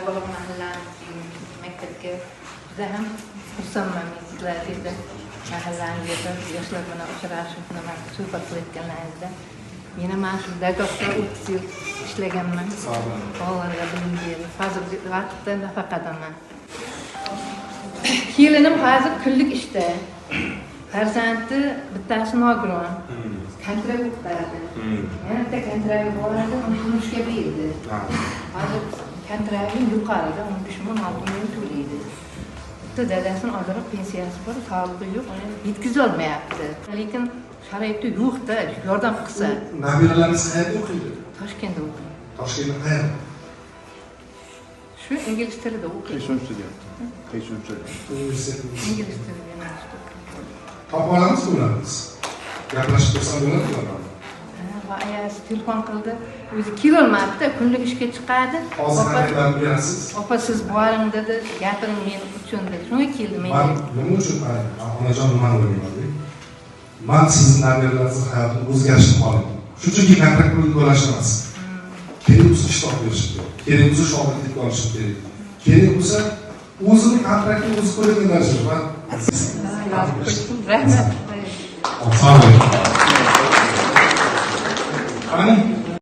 bola mahallani maktabga juda ham xursandman sizlar dedi. Mahallani yoshlar bilan uchrashib, nima suhbat qilayotganlaringizda. Meni mana shu Dagosda 30 yil ishlaganman. Bolalarga bilim berib, hozirgi vaqtda nafaqadaman. Kelinim hozir kunlik ishda. Farzandi bittasi nogiron. Kontrakt o'qitadi. Yana bitta kontrakt bo'ladi, uni turmushga berdi. Hozir kontrakti yuqorida 15,000 ming to'laydi. Dadasini ozroq pensiyasi bor, sog'lig'i yo'q, uni yetkazolmayapti. Lekin sharoiti yo'q-da, yordam qilsa. Nabiralaringiz qayerda o'qiydi? Toshkentda o'qiydi. Toshkentda qayerda? Shu ingliz tilida o'qiydi. Universitetda. Ingliz tilida yo'nalishda. Topa olamizmi ularni? Gaplashib ko'rsam bo'ladimi? Ayasi telefon qildi. O'zi kelolmadi-da, kunlik ishga chiqadi. Hozir qanday berasiz? Opa siz boring dedi, gapiring men uchun dedi. Shunga keldim men. Nima uchun onajon nimani o'ylayman? Men sizning nabiralaringiz hayotini o'zgarishini xohlayman. Shunchaki kontrakt pulini to'lash emas. Kerak bo'lsa ish topib berish kerak. Kerak bo'lsa shogirdlikka olish kerak. Kerak bo'lsa o'zini kontraktini o'zi qo'liga berishim. Rahmat. Sağ olun.